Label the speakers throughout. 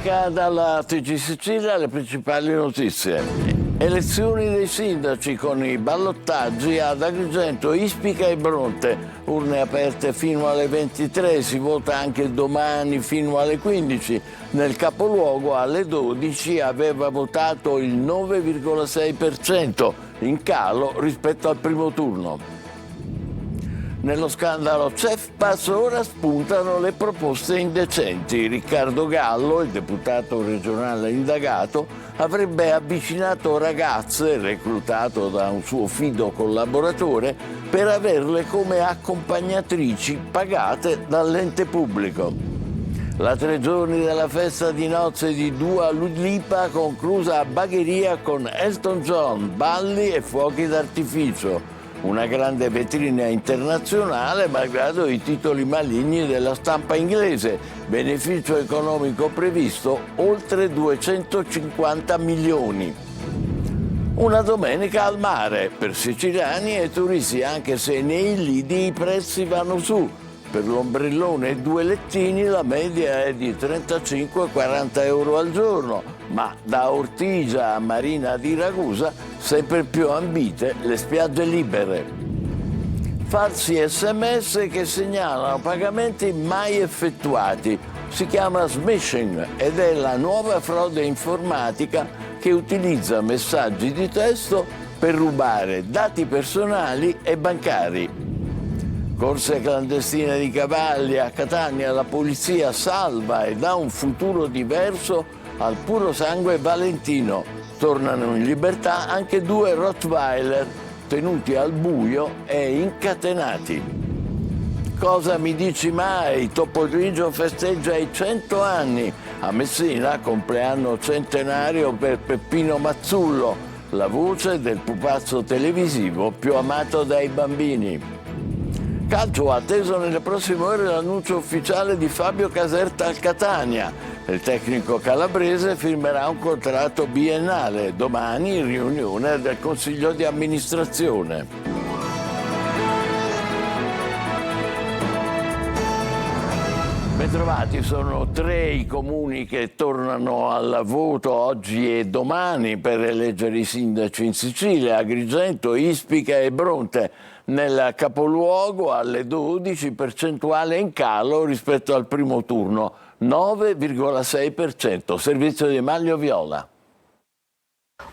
Speaker 1: domenica dalla TG Sicilia le principali notizie. Elezioni dei sindaci con i ballottaggi ad Agrigento, Ispica e Bronte. Urne aperte fino alle 23, si vota anche domani fino alle 15. Nel capoluogo alle 12 aveva votato il 9,6%, in calo rispetto al primo turno. Nello scandalo CEFPAS ora spuntano le proposte indecenti. Riccardo Gallo, il deputato regionale indagato, avrebbe avvicinato ragazze, reclutato da un suo fido collaboratore, per averle come accompagnatrici pagate dall'ente pubblico. La 3 giorni della festa di nozze di Dua Lipa conclusa a Bagheria con Elton John, balli e fuochi d'artificio. Una grande vetrina internazionale malgrado i titoli maligni della stampa inglese. Beneficio economico previsto oltre 250 milioni. Una domenica al mare per siciliani e turisti, anche se nei lidi i prezzi vanno su. Per l'ombrellone e 2 lettini la media è di 35-40 euro al giorno, ma da Ortigia a Marina di Ragusa sempre più ambite le spiagge libere. Falsi SMS che segnalano pagamenti mai effettuati. Si chiama smishing ed è la nuova frode informatica che utilizza messaggi di testo per rubare dati personali e bancari. Corse clandestine di cavalli a Catania, la polizia salva e dà un futuro diverso al puro sangue valentino. Tornano in libertà anche 2 Rottweiler tenuti al buio e incatenati. Cosa mi dici mai? Topo Grigio festeggia i 100 anni. A Messina, compleanno centenario per Peppino Mazzullo, la voce del pupazzo televisivo più amato dai bambini. Calcio, atteso nelle prossime ore l'annuncio ufficiale di Fabio Caserta al Catania. Il tecnico calabrese firmerà un contratto biennale. Domani riunione del Consiglio di amministrazione. Bentrovati, sono 3 i comuni che tornano al voto oggi e domani per eleggere i sindaci in Sicilia, Agrigento, Ispica e Bronte. Nel capoluogo alle 12 percentuale in calo rispetto al primo turno, 9,6%. Servizio di Maglio Viola.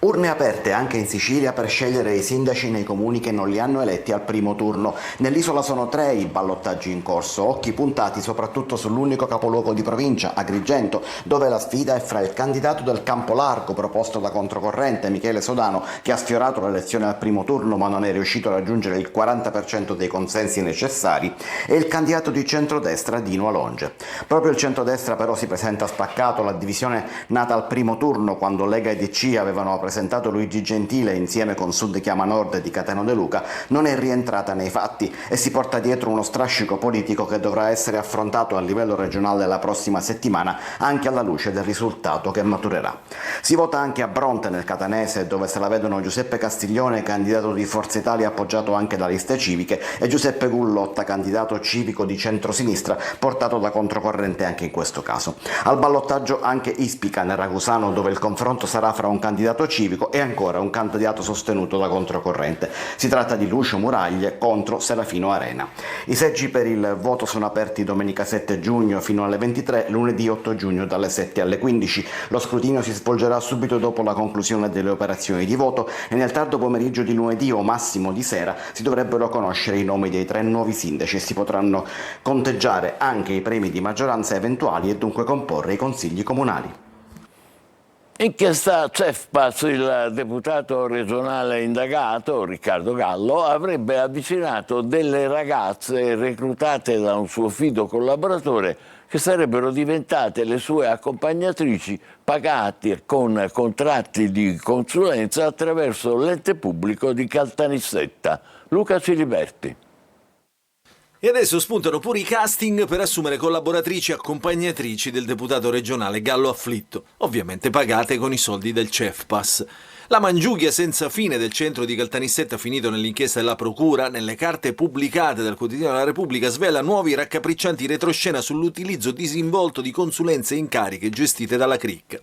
Speaker 2: Urne aperte anche in Sicilia per scegliere i sindaci nei comuni che non li hanno eletti al primo turno. Nell'isola sono 3 i ballottaggi in corso, occhi puntati soprattutto sull'unico capoluogo di provincia, Agrigento, dove la sfida è fra il candidato del campo largo proposto da controcorrente, Michele Sodano, che ha sfiorato l'elezione al primo turno ma non è riuscito a raggiungere il 40% dei consensi necessari, e il candidato di centrodestra, Dino Alonge. Proprio il centrodestra però si presenta spaccato, la divisione nata al primo turno quando Lega e DC avevano presentato Luigi Gentile insieme con Sud Chiama Nord di Cateno De Luca non è rientrata nei fatti e si porta dietro uno strascico politico che dovrà essere affrontato a livello regionale la prossima settimana, anche alla luce del risultato che maturerà. Si vota anche a Bronte nel catanese, dove se la vedono Giuseppe Castiglione, candidato di Forza Italia appoggiato anche da liste civiche, e Giuseppe Gullotta, candidato civico di centrosinistra portato da controcorrente anche in questo caso. Al ballottaggio anche Ispica nel Ragusano, dove il confronto sarà fra un candidato civico e ancora un candidato sostenuto da controcorrente. Si tratta di Lucio Muraglie contro Serafino Arena. I seggi per il voto sono aperti domenica 7 giugno fino alle 23, lunedì 8 giugno dalle 7 alle 15. Lo scrutinio si svolgerà subito dopo la conclusione delle operazioni di voto e nel tardo pomeriggio di lunedì o massimo di sera si dovrebbero conoscere i nomi dei 3 nuovi sindaci e si potranno conteggiare anche i premi di maggioranza eventuali e dunque comporre i consigli comunali.
Speaker 1: Inchiesta CEFPAS, il deputato regionale indagato, Riccardo Gallo, avrebbe avvicinato delle ragazze reclutate da un suo fido collaboratore che sarebbero diventate le sue accompagnatrici, pagate con contratti di consulenza attraverso l'ente pubblico di Caltanissetta. Luca Ciliberti.
Speaker 3: E adesso spuntano pure i casting per assumere collaboratrici e accompagnatrici del deputato regionale Gallo Afflitto, ovviamente pagate con i soldi del CEFPAS. La mangiughia senza fine del centro di Caltanissetta, finito nell'inchiesta della Procura, nelle carte pubblicate dal quotidiano La Repubblica, svela nuovi raccapriccianti retroscena sull'utilizzo disinvolto di consulenze e incariche gestite dalla CRIC.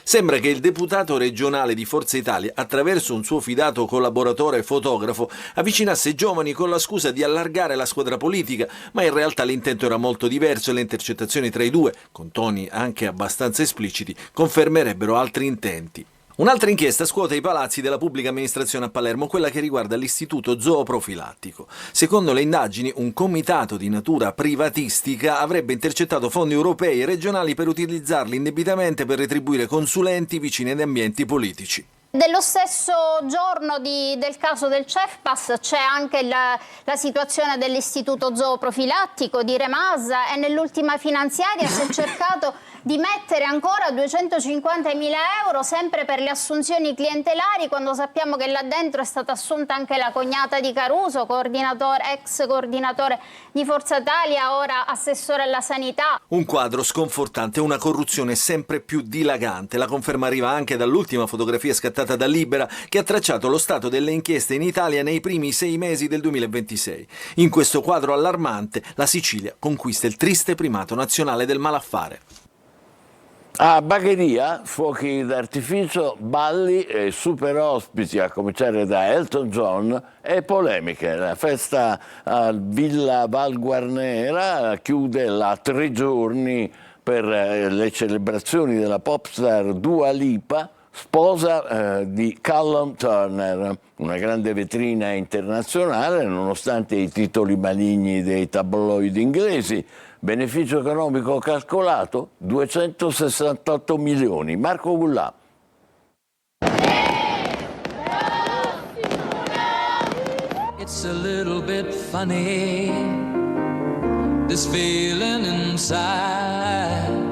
Speaker 3: Sembra che il deputato regionale di Forza Italia, attraverso un suo fidato collaboratore fotografo, avvicinasse giovani con la scusa di allargare la squadra politica, ma in realtà l'intento era molto diverso e le intercettazioni tra i due, con toni anche abbastanza espliciti, confermerebbero altri intenti. Un'altra inchiesta scuote i palazzi della pubblica amministrazione a Palermo, quella che riguarda l'istituto zooprofilattico. Secondo le indagini, un comitato di natura privatistica avrebbe intercettato fondi europei e regionali per utilizzarli indebitamente per retribuire consulenti vicini ad ambienti politici.
Speaker 4: Dello stesso giorno del caso del CEFPAS c'è anche la situazione dell'istituto zooprofilattico di Remasa, e nell'ultima finanziaria si è cercato di mettere ancora 250.000 euro sempre per le assunzioni clientelari, quando sappiamo che là dentro è stata assunta anche la cognata di Caruso, ex coordinatore di Forza Italia, ora assessore alla sanità.
Speaker 3: Un quadro sconfortante, una corruzione sempre più dilagante. La conferma arriva anche dall'ultima fotografia scattata da Libera, che ha tracciato lo stato delle inchieste in Italia nei primi 6 mesi del 2026. In questo quadro allarmante, la Sicilia conquista il triste primato nazionale del malaffare.
Speaker 1: A Bagheria, fuochi d'artificio, balli e super ospiti, a cominciare da Elton John, e polemiche. La festa a Villa Val Guarnera chiude la 3 giorni per le celebrazioni della popstar Dua Lipa, sposa di Callum Turner, una grande vetrina internazionale nonostante i titoli maligni dei tabloid inglesi. Beneficio economico calcolato 268 milioni. Marco Gullà.
Speaker 5: It's a little bit funny, this feeling inside.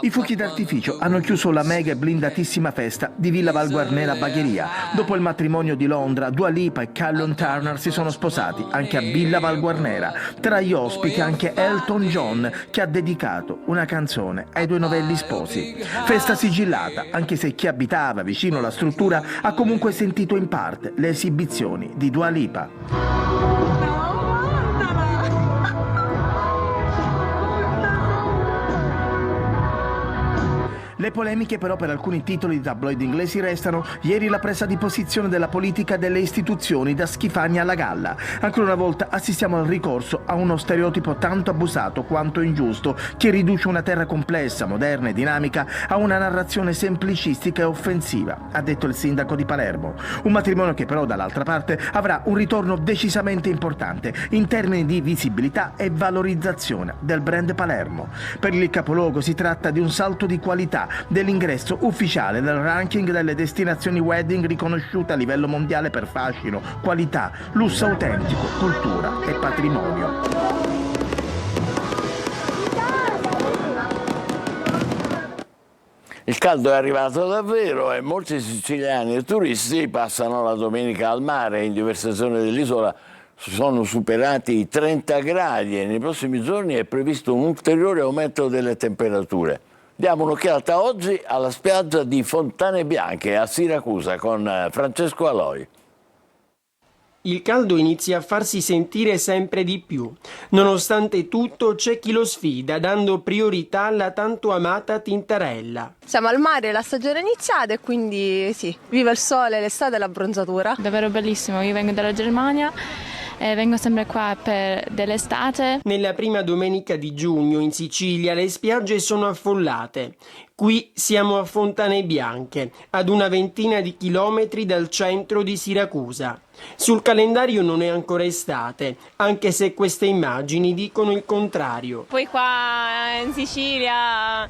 Speaker 6: I fuochi d'artificio hanno chiuso la mega e blindatissima festa di Villa Val Guarnera a Bagheria. Dopo il matrimonio di Londra, Dua Lipa e Callum Turner si sono sposati anche a Villa Val Guarnera. Tra gli ospiti anche Elton John, che ha dedicato una canzone ai 2 novelli sposi. Festa sigillata, anche se chi abitava vicino alla struttura ha comunque sentito in parte le esibizioni di Dua Lipa. Le polemiche però per alcuni titoli di tabloid inglesi restano. Ieri la presa di posizione della politica e delle istituzioni, da Schifani alla Galla. Ancora una volta assistiamo al ricorso a uno stereotipo tanto abusato quanto ingiusto, che riduce una terra complessa, moderna e dinamica a una narrazione semplicistica e offensiva, ha detto il sindaco di Palermo. Un matrimonio che però dall'altra parte avrà un ritorno decisamente importante in termini di visibilità e valorizzazione del brand Palermo. Per il capoluogo si tratta di un salto di qualità dell'ingresso ufficiale del ranking delle destinazioni wedding riconosciute a livello mondiale per fascino, qualità, lusso autentico, cultura e patrimonio.
Speaker 1: Il caldo è arrivato davvero e molti siciliani e turisti passano la domenica al mare. In diverse zone dell'isola sono superati i 30 gradi e nei prossimi giorni è previsto un ulteriore aumento delle temperature. Diamo un'occhiata oggi alla spiaggia di Fontane Bianche a Siracusa con Francesco Aloi.
Speaker 7: Il caldo inizia a farsi sentire sempre di più. Nonostante tutto c'è chi lo sfida, dando priorità alla tanto amata Tintarella.
Speaker 8: Siamo al mare, la stagione è iniziata e quindi sì, viva il sole, l'estate e la bronzatura.
Speaker 9: Davvero bellissimo, io vengo dalla Germania e vengo sempre qua per dell'estate.
Speaker 7: Nella prima domenica di giugno in Sicilia le spiagge sono affollate. Qui siamo a Fontane Bianche, ad una ventina di chilometri dal centro di Siracusa. Sul calendario non è ancora estate, anche se queste immagini dicono il contrario.
Speaker 9: Poi qua in Sicilia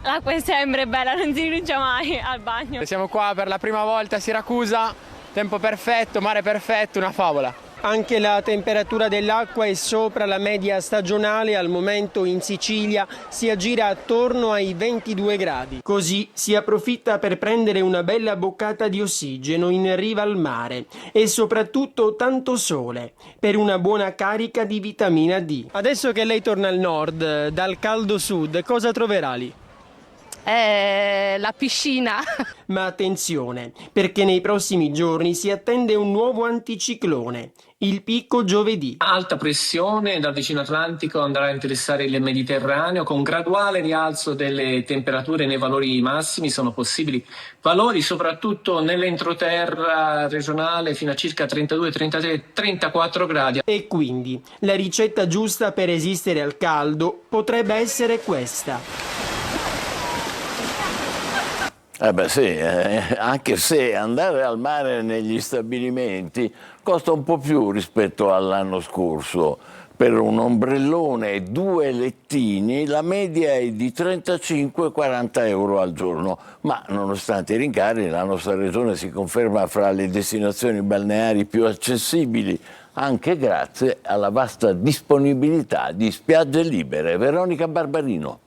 Speaker 9: l'acqua è sempre bella, non si rinuncia mai al bagno.
Speaker 10: Siamo qua per la prima volta a Siracusa, tempo perfetto, mare perfetto, una favola.
Speaker 7: Anche la temperatura dell'acqua è sopra la media stagionale, al momento in Sicilia si aggira attorno ai 22 gradi. Così si approfitta per prendere una bella boccata di ossigeno in riva al mare e soprattutto tanto sole per una buona carica di vitamina D. Adesso che lei torna al nord, dal caldo sud, cosa troverà lì?
Speaker 8: La piscina.
Speaker 7: Ma attenzione, perché nei prossimi giorni si attende un nuovo anticiclone, il picco giovedì.
Speaker 10: Alta pressione dal vicino Atlantico andrà a interessare il Mediterraneo con graduale rialzo delle temperature nei valori massimi, sono possibili valori soprattutto nell'entroterra regionale fino a circa 32, 33, 34 gradi.
Speaker 7: E quindi la ricetta giusta per resistere al caldo potrebbe essere questa.
Speaker 1: Anche se andare al mare negli stabilimenti costa un po' più rispetto all'anno scorso. Per un ombrellone e 2 lettini la media è di 35-40 euro al giorno, ma nonostante i rincari la nostra regione si conferma fra le destinazioni balneari più accessibili, anche grazie alla vasta disponibilità di spiagge libere. Veronica Barbarino.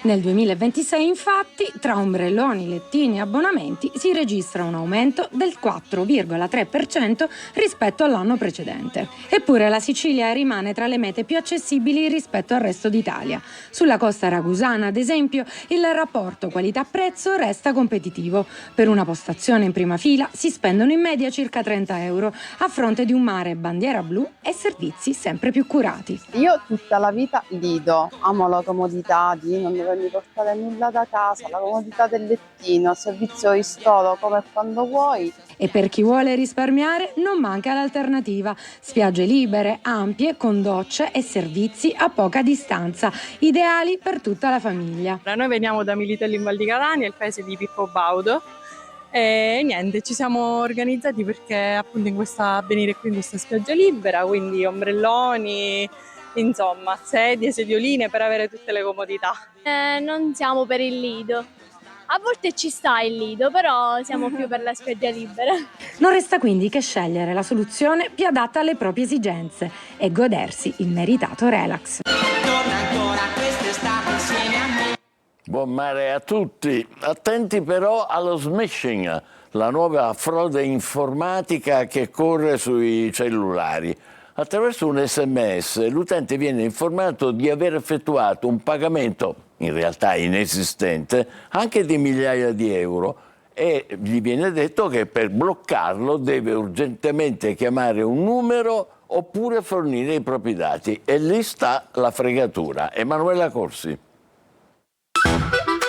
Speaker 11: Nel 2026 infatti tra ombrelloni, lettini e abbonamenti si registra un aumento del 4,3% rispetto all'anno precedente. Eppure la Sicilia rimane tra le mete più accessibili rispetto al resto d'Italia. Sulla costa ragusana, ad esempio, il rapporto qualità-prezzo resta competitivo. Per una postazione in prima fila si spendono in media circa 30 euro a fronte di un mare bandiera blu e servizi sempre più curati.
Speaker 12: Io tutta la vita Lido, amo la comodità di non dovermi portare nulla da casa, la comodità del lettino, servizio istolo come quando vuoi.
Speaker 11: E per chi vuole risparmiare non manca l'alternativa. Spiagge libere, ampie, con docce e servizi a poca distanza, ideali per tutta la famiglia.
Speaker 8: Noi veniamo da Militello in Val di Catania, il paese di Pippo Baudo. E niente, ci siamo organizzati perché appunto a venire qui in questa spiaggia libera, quindi ombrelloni, insomma, sedioline per avere tutte le comodità.
Speaker 9: Non siamo per il Lido. A volte ci sta il Lido, però siamo più per la spiaggia libera.
Speaker 11: Non resta quindi che scegliere la soluzione più adatta alle proprie esigenze e godersi il meritato relax.
Speaker 1: Buon mare a tutti. Attenti però allo smishing, la nuova frode informatica che corre sui cellulari. Attraverso un SMS l'utente viene informato di aver effettuato un pagamento, in realtà inesistente, anche di migliaia di euro, e gli viene detto che per bloccarlo deve urgentemente chiamare un numero oppure fornire i propri dati. E lì sta la fregatura. Emanuela Corsi.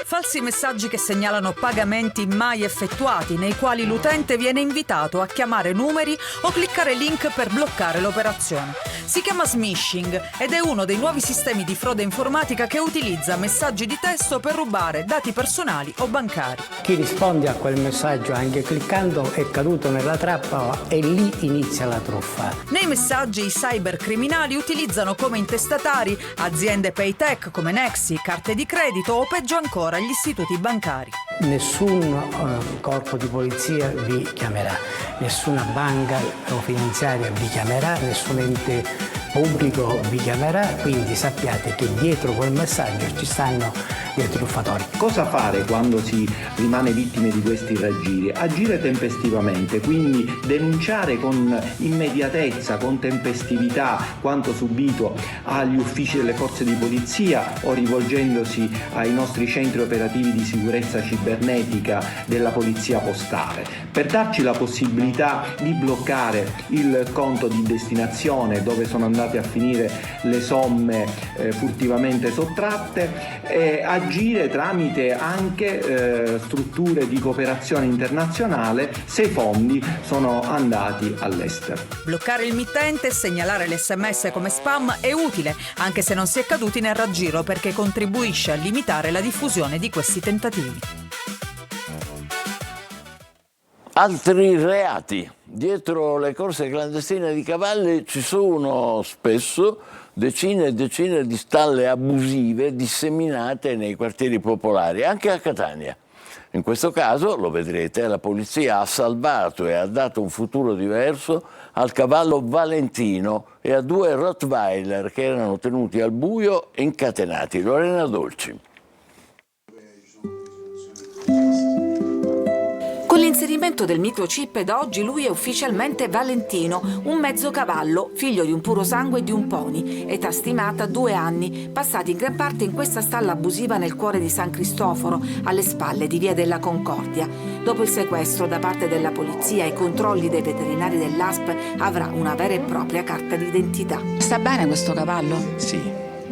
Speaker 13: Falsi messaggi che segnalano pagamenti mai effettuati, nei quali l'utente viene invitato a chiamare numeri o cliccare link per bloccare l'operazione. Si chiama smishing ed è uno dei nuovi sistemi di frode informatica che utilizza messaggi di testo per rubare dati personali o bancari.
Speaker 14: Chi risponde a quel messaggio anche cliccando è caduto nella trappola e lì inizia la truffa.
Speaker 13: Nei messaggi i cybercriminali utilizzano come intestatari aziende paytech come Nexi, carte di credito o peggio ancora gli istituti bancari.
Speaker 14: Nessun corpo di polizia vi chiamerà, nessuna banca o finanziaria vi chiamerà, nessun ente pubblico vi chiamerà, quindi sappiate che dietro quel messaggio ci stanno dei truffatori.
Speaker 15: Cosa fare quando si rimane vittime di questi raggiri? Agire tempestivamente, quindi denunciare con immediatezza, con tempestività quanto subito agli uffici delle forze di polizia o rivolgendosi ai nostri centri operativi di sicurezza cibernetica della polizia postale, per darci la possibilità di bloccare il conto di destinazione dove sono andate a finire le somme furtivamente sottratte, e agire tramite anche strutture di cooperazione internazionale se i fondi sono andati all'estero.
Speaker 13: Bloccare il mittente e segnalare l'SMS come spam è utile, anche se non si è caduti nel raggiro, perché contribuisce a limitare la diffusione di questi tentativi.
Speaker 1: Altri reati. Dietro le corse clandestine di cavalli ci sono spesso decine e decine di stalle abusive disseminate nei quartieri popolari, anche a Catania. In questo caso, lo vedrete, la polizia ha salvato e ha dato un futuro diverso al cavallo Valentino e a 2 Rottweiler che erano tenuti al buio e incatenati. Lorena Dolci.
Speaker 13: Con l'inserimento del microchip da oggi lui è ufficialmente Valentino, un mezzo cavallo, figlio di un puro sangue e di un pony, età stimata 2 anni, passati in gran parte in questa stalla abusiva nel cuore di San Cristoforo, alle spalle di Via della Concordia. Dopo il sequestro da parte della polizia e i controlli dei veterinari dell'ASP avrà una vera e propria carta d'identità.
Speaker 16: Sta bene questo cavallo?
Speaker 17: Sì,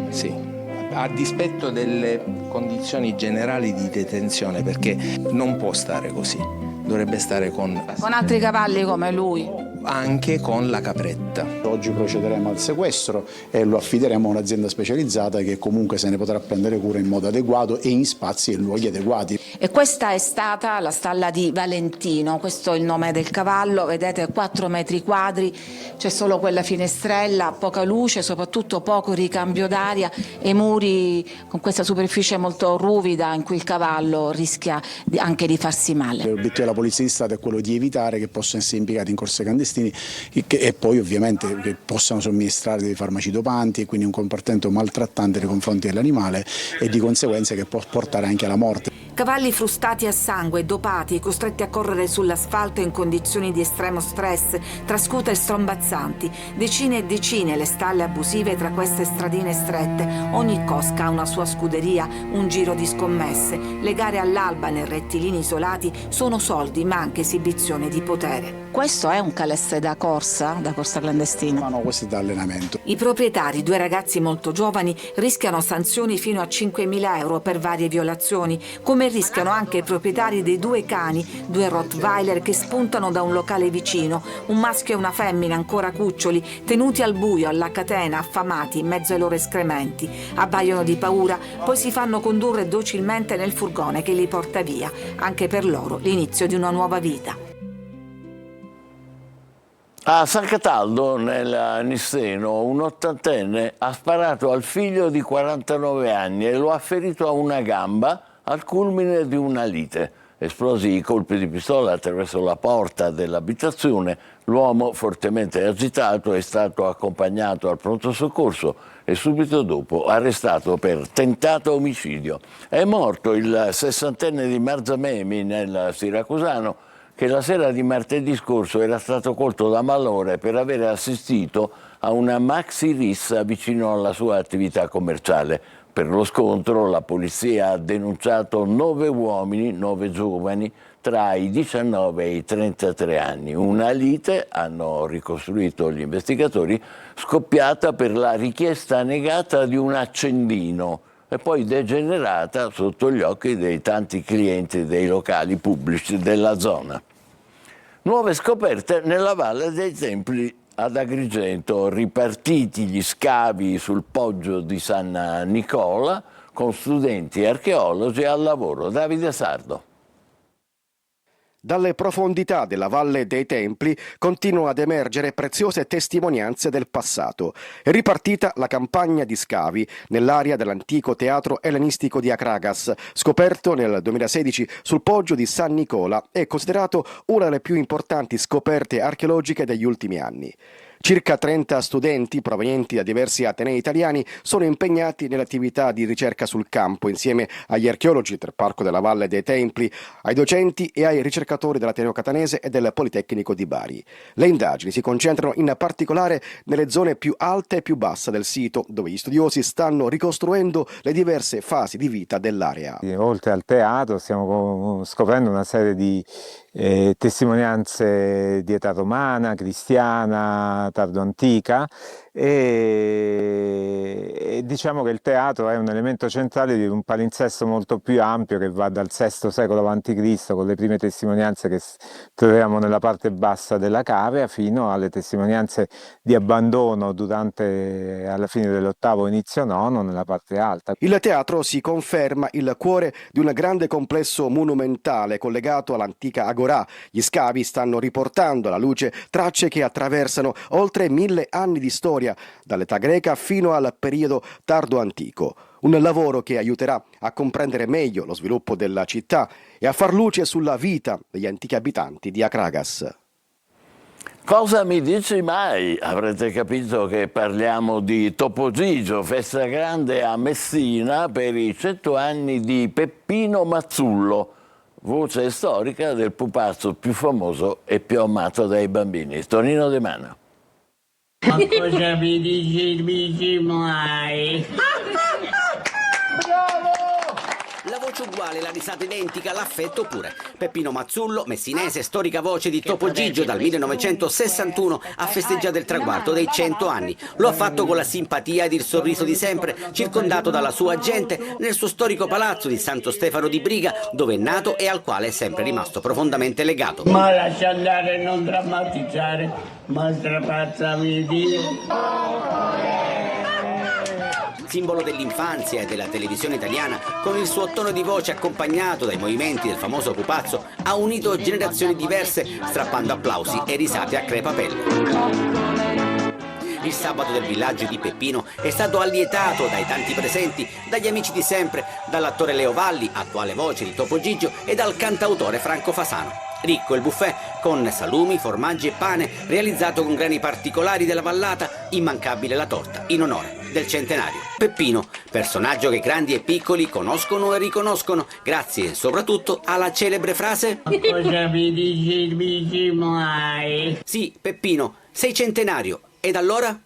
Speaker 17: sì. A dispetto delle condizioni generali di detenzione, perché non può stare così. Dovrebbe stare con
Speaker 16: altri cavalli come lui.
Speaker 17: Anche con la capretta.
Speaker 18: Oggi procederemo al sequestro e lo affideremo a un'azienda specializzata che comunque se ne potrà prendere cura in modo adeguato e in spazi e luoghi adeguati.
Speaker 16: E questa è stata la stalla di Valentino, questo è il nome del cavallo, vedete 4 metri quadri, c'è solo quella finestrella, poca luce, soprattutto poco ricambio d'aria e muri con questa superficie molto ruvida in cui il cavallo rischia anche di farsi male.
Speaker 18: L'obiettivo della Polizia di Stato è quello di evitare che possano essere impiegati in corse clandestine e poi ovviamente che possano somministrare dei farmaci dopanti e quindi un comportamento maltrattante nei confronti dell'animale e di conseguenza che può portare anche alla morte.
Speaker 13: Cavalli frustati a sangue, dopati, costretti a correre sull'asfalto in condizioni di estremo stress, tra scooter strombazzanti, decine e decine le stalle abusive tra queste stradine strette. Ogni cosca ha una sua scuderia, un giro di scommesse. Le gare all'alba nei rettilini isolati sono soldi ma anche esibizione di potere.
Speaker 16: Questo è un calesse da corsa clandestina?
Speaker 18: No, questo è da allenamento.
Speaker 13: I proprietari, 2 ragazzi molto giovani, rischiano sanzioni fino a 5.000 euro per varie violazioni, come rischiano anche i proprietari dei 2 cani, 2 Rottweiler che spuntano da un locale vicino, un maschio e una femmina ancora cuccioli, tenuti al buio, alla catena, affamati in mezzo ai loro escrementi. Abbaiano di paura, poi si fanno condurre docilmente nel furgone che li porta via. Anche per loro l'inizio di una nuova vita.
Speaker 1: A San Cataldo, nel Nisseno, un 80enne ha sparato al figlio di 49 anni e lo ha ferito a una gamba al culmine di una lite. Esplosi i colpi di pistola attraverso la porta dell'abitazione, l'uomo, fortemente agitato, è stato accompagnato al pronto soccorso e subito dopo arrestato per tentato omicidio. È morto il 60enne di Marzamemi, nel Siracusano, che la sera di martedì scorso era stato colto da malore per aver assistito a una maxi rissa vicino alla sua attività commerciale. Per lo scontro la polizia ha denunciato 9 uomini, 9 giovani, tra i 19 e i 33 anni. Una lite, hanno ricostruito gli investigatori, scoppiata per la richiesta negata di un accendino e poi degenerata sotto gli occhi dei tanti clienti dei locali pubblici della zona. Nuove scoperte nella Valle dei Templi ad Agrigento, ripartiti gli scavi sul poggio di San Nicola con studenti e archeologi al lavoro. Davide Sardo.
Speaker 19: Dalle profondità della Valle dei Templi continuano ad emergere preziose testimonianze del passato. È ripartita la campagna di scavi nell'area dell'antico teatro ellenistico di Akragas, scoperto nel 2016 sul poggio di San Nicola e considerato una delle più importanti scoperte archeologiche degli ultimi anni. Circa 30 studenti provenienti da diversi atenei italiani sono impegnati nell'attività di ricerca sul campo insieme agli archeologi del Parco della Valle dei Templi, ai docenti e ai ricercatori dell'Ateneo Catanese e del Politecnico di Bari. Le indagini si concentrano in particolare nelle zone più alte e più basse del sito, dove gli studiosi stanno ricostruendo le diverse fasi di vita dell'area.
Speaker 20: Oltre al teatro stiamo scoprendo una serie di testimonianze di età romana, cristiana, tardo-antica e diciamo che il teatro è un elemento centrale di un palinsesto molto più ampio che va dal VI secolo a.C. con le prime testimonianze che troviamo nella parte bassa della cavea fino alle testimonianze di abbandono alla fine dell'VIII inizio IX nella parte alta.
Speaker 19: Il teatro si conferma il cuore di un grande complesso monumentale collegato all'antica agorà. Gli scavi stanno riportando alla luce tracce che attraversano oltre oltre 1000 anni di storia, dall'età greca fino al periodo tardo antico. Un lavoro che aiuterà a comprendere meglio lo sviluppo della città e a far luce sulla vita degli antichi abitanti di Akragas.
Speaker 1: Cosa mi dici mai? Avrete capito che parliamo di Topo Gigio, festa grande a Messina per i 100 anni di Peppino Mazzullo, voce storica del pupazzo più famoso e più amato dai bambini. Tonino De Mano.
Speaker 21: Ma cosa mi dici mai?
Speaker 22: La voce uguale, la risata identica, l'affetto pure. Peppino Mazzullo, messinese, storica voce di Topo Gigio, dal 1961 ha festeggiato il traguardo dei 100 anni. Lo ha fatto con la simpatia ed il sorriso di sempre, circondato dalla sua gente, nel suo storico palazzo di Santo Stefano di Briga, dove è nato e al quale è sempre rimasto profondamente legato.
Speaker 21: Ma lascia andare, non drammatizzare, ma strapazzami Dio.
Speaker 22: Simbolo dell'infanzia e della televisione italiana, con il suo tono di voce accompagnato dai movimenti del famoso pupazzo, ha unito generazioni diverse, strappando applausi e risate a crepapelle. Il sabato del villaggio di Peppino è stato allietato dai tanti presenti, dagli amici di sempre, dall'attore Leo Valli, attuale voce di Topo Gigio, e dal cantautore Franco Fasano. Ricco il buffet, con salumi, formaggi e pane, realizzato con grani particolari della vallata, immancabile la torta, in onore del centenario. Peppino, personaggio che grandi e piccoli conoscono e riconoscono, grazie soprattutto alla celebre frase
Speaker 21: Cosa mi dici mai?
Speaker 22: Sì, Peppino, sei centenario. Ed allora?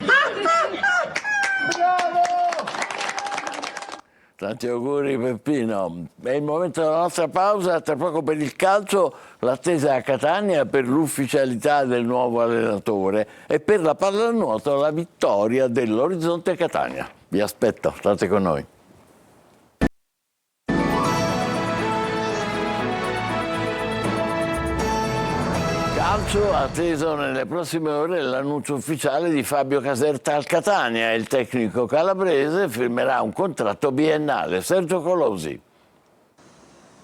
Speaker 1: Tanti auguri Peppino. È il momento della nostra pausa, tra poco per il calcio, l'attesa a Catania per l'ufficialità del nuovo allenatore e per la pallanuoto la vittoria dell'Orizzonte Catania. Vi aspetto, state con noi. Calcio, atteso nelle prossime ore l'annuncio ufficiale di Fabio Caserta al Catania. Il tecnico calabrese firmerà un contratto biennale. Sergio Colosi.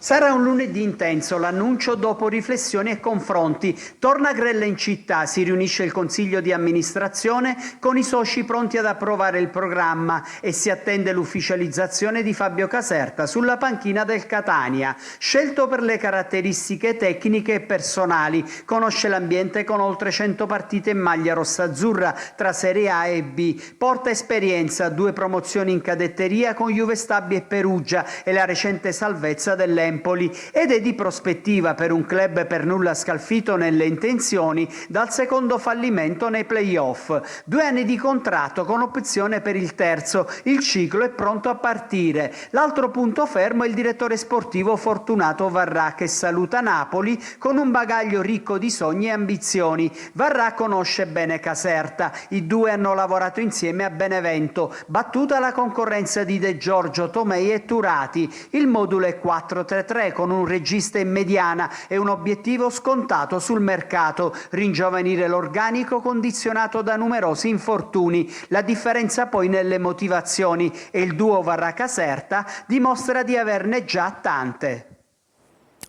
Speaker 23: Sarà un lunedì intenso l'annuncio dopo riflessioni e confronti. Torna Grella in città, si riunisce il consiglio di amministrazione con i soci pronti ad approvare il programma e si attende l'ufficializzazione di Fabio Caserta sulla panchina del Catania. Scelto per le caratteristiche tecniche e personali, conosce l'ambiente con oltre 100 partite in maglia rossa-azzurra tra Serie A e B. Porta esperienza, 2 promozioni in cadetteria con Juve Stabia e Perugia e la recente salvezza dell'Empoli. Ed è di prospettiva per un club per nulla scalfito nelle intenzioni dal secondo fallimento nei play-off. 2 anni di contratto con opzione per il terzo. Il ciclo è pronto a partire. L'altro punto fermo è il direttore sportivo Fortunato Varrà, che saluta Napoli con un bagaglio ricco di sogni e ambizioni. Varrà conosce bene Caserta. I due hanno lavorato insieme a Benevento. Battuta la concorrenza di De Giorgio, Tomei e Turati. Il modulo è 4-3-3 con un regista in mediana e un obiettivo scontato sul mercato: ringiovanire l'organico condizionato da numerosi infortuni. La differenza poi nelle motivazioni, e il duo Varrà-Caserta dimostra di averne già tante.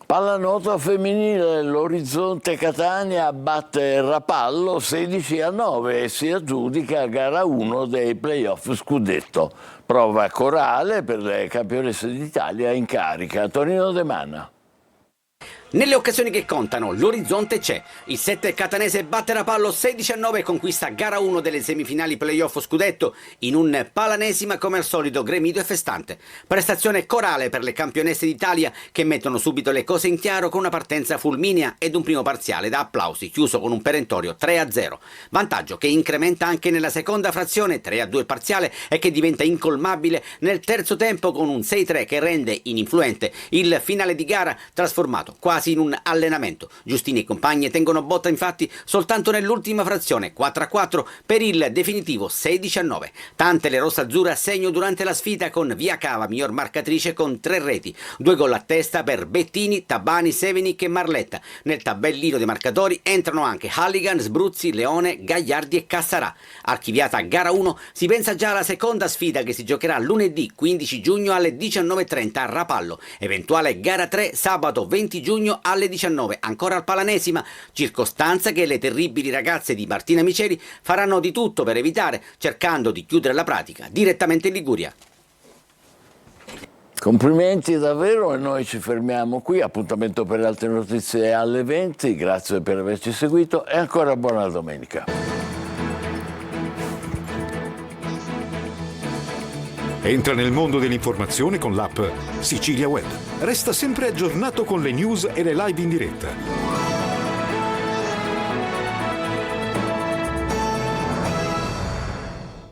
Speaker 1: Pallanuoto femminile, l'Orizzonte Catania batte Rapallo 16-9 e si aggiudica gara 1 dei playoff scudetto. Prova corale per le campionesse d'Italia in carica. Tonino De Mano.
Speaker 22: Nelle occasioni che contano, l'orizzonte c'è. Il 7 catanese batte Rapallo 16-9 e conquista gara 1 delle semifinali playoff scudetto in un palanesima come al solito gremito e festante. Prestazione corale per le campionesse d'Italia che mettono subito le cose in chiaro con una partenza fulminea ed un primo parziale da applausi chiuso con un perentorio 3-0. Vantaggio che incrementa anche nella seconda frazione 3-2 parziale e che diventa incolmabile nel terzo tempo con un 6-3 che rende ininfluente il finale di gara trasformato quasi in un allenamento. Giustini e compagni tengono botta infatti soltanto nell'ultima frazione 4-4 per il definitivo 16-9. Tante le rossaazzurre a segno durante la sfida con Via Cava miglior marcatrice con 3 reti, 2 gol a testa per Bettini, Tabani, Sevenic e Marletta. Nel tabellino dei marcatori entrano anche Halligan, Sbruzzi, Leone, Gagliardi e Cassarà. Archiviata gara 1 si pensa già alla seconda sfida che si giocherà lunedì 15 giugno alle 19:30 a Rapallo. Eventuale gara 3 sabato 20 giugno giugno alle 19, ancora al Palanesima, circostanza che le terribili ragazze di Martina Miceli faranno di tutto per evitare, cercando di chiudere la pratica direttamente in Liguria.
Speaker 1: Complimenti davvero, e noi ci fermiamo qui. Appuntamento per altre notizie alle 20. Grazie per averci seguito e ancora buona domenica.
Speaker 2: Entra nel mondo dell'informazione con l'app Sicilia Web. Resta sempre aggiornato con le news e le live in diretta.